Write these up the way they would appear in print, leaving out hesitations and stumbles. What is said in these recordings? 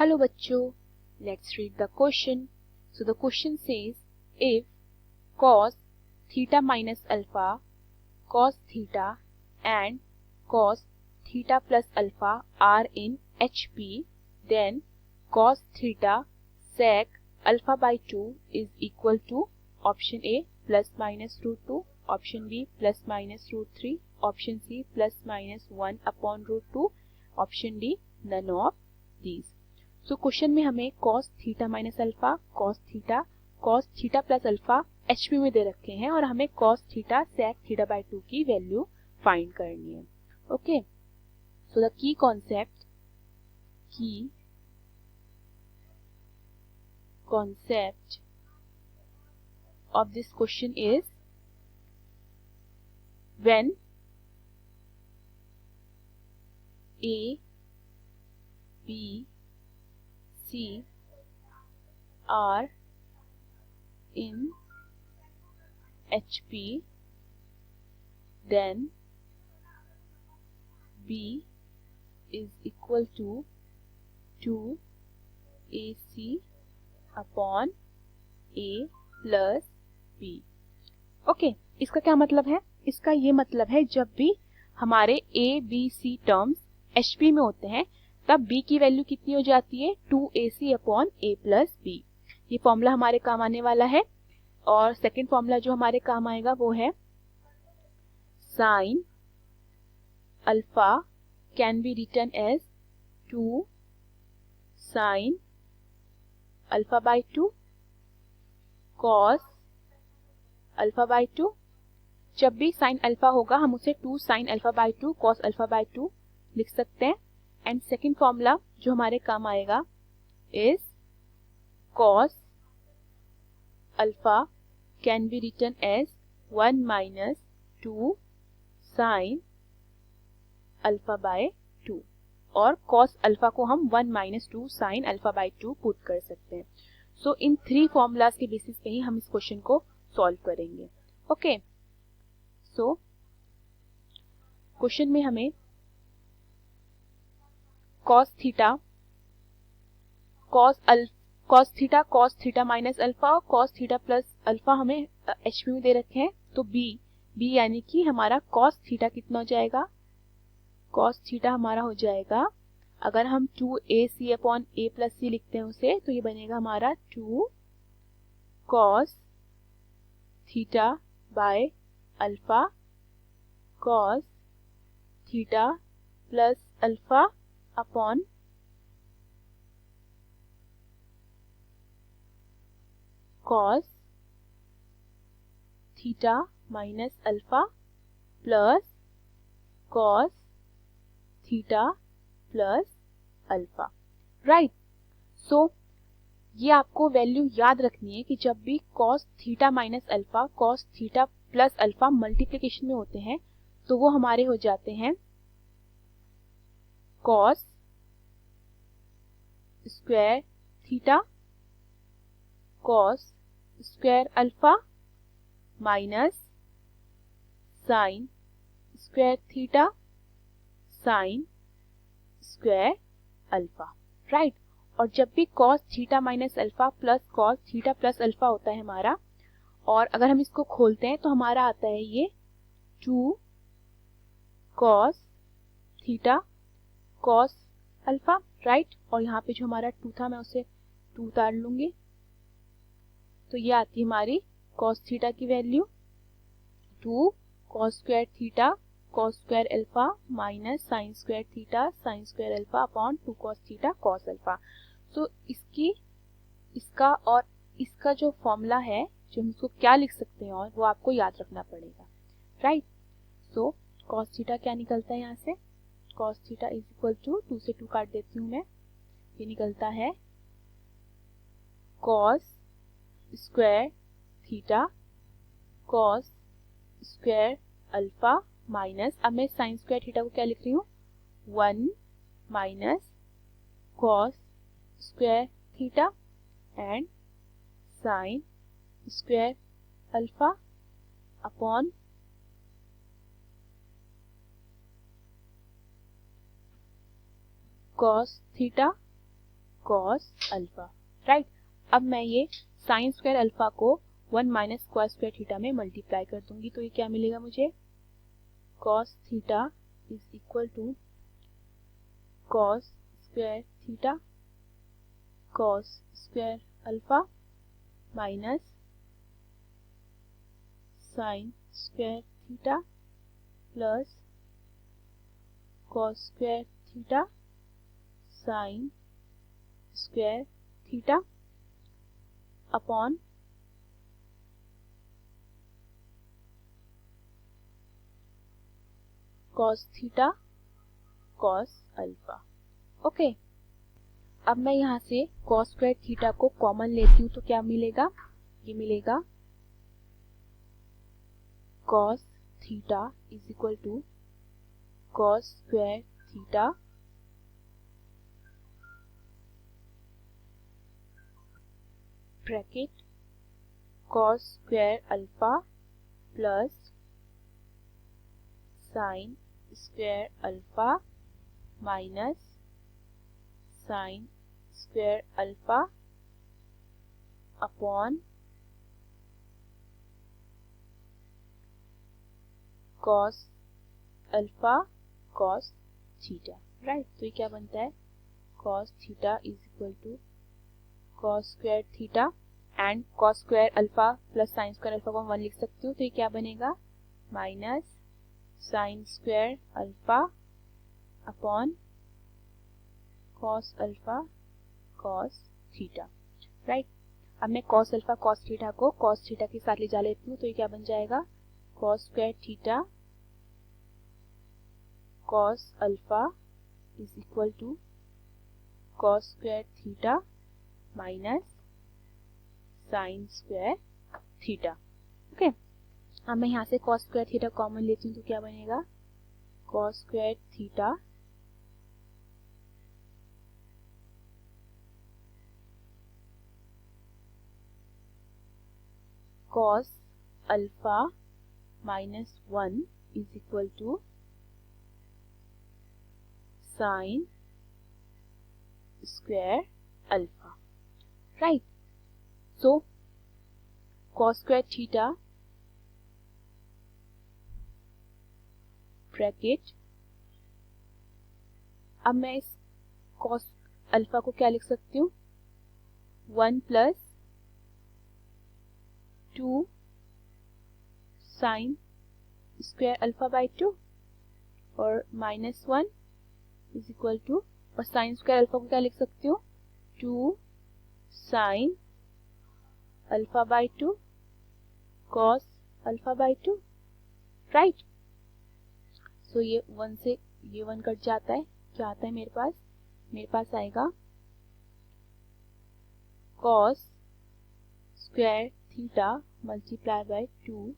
Hello bachcho, let's read the question. So the question says, if cos theta minus alpha, cos theta and cos theta plus alpha are in HP, then cos theta sec alpha by 2 is equal to option A plus minus root 2, option B plus minus root 3, option C plus minus 1 upon root 2, option D none of these. So question में हमें cos theta minus alpha, cos theta plus alpha HP में दे रखे हैं और हमें cos theta sec theta by 2 की value find करनी है. Okay, so the key concept of this question is, when A, B, C are in HP, then B is equal to 2AC upon A plus B. Okay, इसका क्या मतलब है? इसका ये मतलब है जब भी हमारे A, B, C terms HP में होते हैं तब B की वैल्यू कितनी हो जाती है? 2AC upon A plus B. ये फॉर्मूला हमारे काम आने वाला है. और सेकेंड फॉर्मूला जो हमारे काम आएगा वो है sine alpha can be written as 2 sine alpha by 2 cos alpha by 2. जब भी साइन अल्फा होगा हम उसे 2 sine alpha by 2 cos alpha by 2 लिख सकते हैं. एंड सेकेंड फॉर्मूला जो हमारे काम आएगा is cos alpha can be written as 1 minus 2 sine alpha by 2. और कॉस अल्फा को हम 1 minus 2 sine alpha by 2 put कर सकते हैं. सो इन 3 फॉर्मूलाज के बेसिस पे ही हम इस क्वेश्चन को सॉल्व करेंगे. ओके, सो क्वेश्चन में हमें cos थीटा माइनस अल्फा और cos थीटा प्लस अल्फा हमें HP में दे रखे हैं. तो B यानी कि हमारा cos थीटा कितना हो जाएगा? cos थीटा हमारा हो जाएगा, अगर हम 2AC upon A plus C लिखते हैं उसे, तो ये बनेगा हमारा 2 cos theta by alpha cos theta plus alpha upon cos theta minus alpha plus cos theta plus alpha. Right, so ये आपको वैल्यू याद रखनी है कि जब भी cos theta minus alpha cos theta plus alpha multiplication में होते हैं तो वो हमारे हो जाते हैं cos square theta cos square alpha minus sine square theta sine square alpha. Right, और जब भी cos theta minus alpha plus cos theta plus alpha होता है हमारा, और अगर हम इसको खोलते हैं तो हमारा आता है ये 2 cos theta cos alpha. Right, और यहाँ पे जो हमारा 2 था मैं उसे 2 उतार लूंगी, तो ये आती है हमारी cos थीटा की value 2 cos square theta cos square alpha minus sine square theta sine square alpha upon 2 cos theta cos alpha. तो इसका और इसका जो फॉर्मूला है जो हम इसको क्या लिख सकते हैं और वो आपको याद रखना पड़ेगा. राइट, सो cos थीटा क्या निकलता है यहाँ से? cos theta is equal to 2 से 2 काट देती हूँ मैं, ये निकलता है cos square theta cos square alpha minus, अब मैं साइन स्क्वायर थीटा को क्या लिख रही हूँ? 1 minus cos square theta and sine square alpha upon cos theta cos alpha, right. अब मैं ये साइन स्क्वायर अल्फा को 1 माइनस कॉस स्क्वायर थीटा में मल्टीप्लाई कर दूंगी, तो ये क्या मिलेगा मुझे, cos theta is equal to cos square theta cos square alpha minus sine square theta plus cos square theta sine square theta upon cos theta cos alpha. Okay, अब मैं यहाँ से कॉस स्क्वायर थीटा को common लेती हूँ, तो क्या मिलेगा, ये मिलेगा cos theta is equal to cos square theta bracket cos square alpha plus sine square alpha minus sine square alpha upon cos alpha cos theta, right. तो ये क्या बनता है, cos theta is equal to cos square theta and cos square alpha plus sine square alpha को 1 लिख सकती हूँ, तो ये क्या बनेगा, minus sine square alpha upon cos alpha cos theta, right. अब मैं कॉस अल्फा कॉस थीटा को कॉस थीटा के साथ ले जा लेती हूँ, तो ये क्या बन जाएगा, cos square theta cos alpha is equal to cos square theta minus sine square theta. Okay, अब मैं यहाँ से कॉस स्क्वायर थीटा कॉमन लेती हूँ, तो क्या बनेगा, cos square theta cos alpha minus 1 is equal to sine square alpha, right. So cos square theta bracket, अब मैं इस कॉस अल्फा को क्या लिख सकती हूँ, 1 plus 2 sine square alpha by 2 और माइनस 1 इज इक्वल टू, और साइन स्क्वायर अल्फा को क्या लिख सकती हूँ, 2 sine alpha by 2 cos alpha by 2, right. So ये 1 से ये 1 कट जाता है, क्या आता है मेरे पास आएगा cos square theta multiply by 2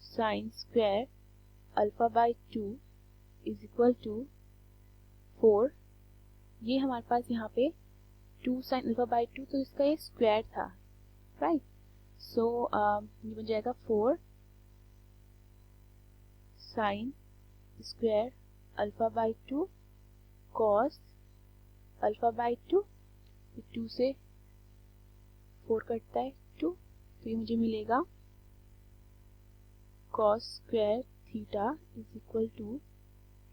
sine square alpha by 2 is equal to 4। ये हमारे पास यहाँ पे 2 साइन अल्फा बाई 2, तो इसका ये स्क्वायर था, राइट। सो ये बन जाएगा 4 sign square alpha by 2 cos alpha by 2, 2 से 4 कटता है 2, तो ये मुझे मिलेगा cos square theta is equal to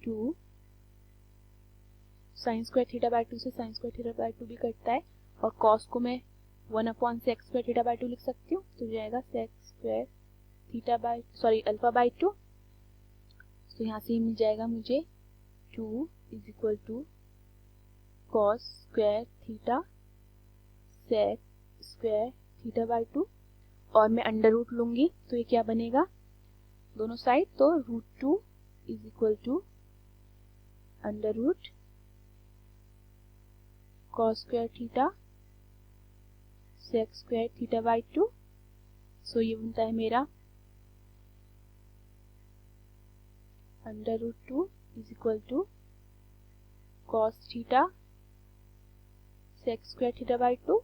2 sine square theta by 2 से साइन स्क्वायर थीटा बाई 2 भी कटता है, और कॉस को मैं 1 सेक स्क्वायर थीटा बाई 2 लिख सकती हूँ, तो जाएगा sec square theta by alpha by 2। तो यहाँ से मिल जाएगा मुझे 2 is equal to cos square theta sec square theta by 2, और मैं अंडर रूट लूंगी, तो ये क्या बनेगा दोनों साइड, तो √2 is equal to under root cos square theta sec square theta by 2। So ये बनता है मेरा √2 is equal to cos theta sec square theta by 2,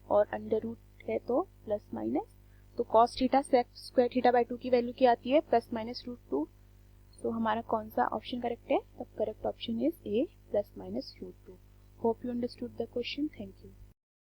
और अंडर रूट है तो प्लस माइनस, तो cos theta sec square theta by 2 की value क्या आती है, प्लस माइनस √2। सो हमारा कौन सा ऑप्शन करेक्ट है, the correct option is a plus minus √2। Hope you understood the question. Thank you.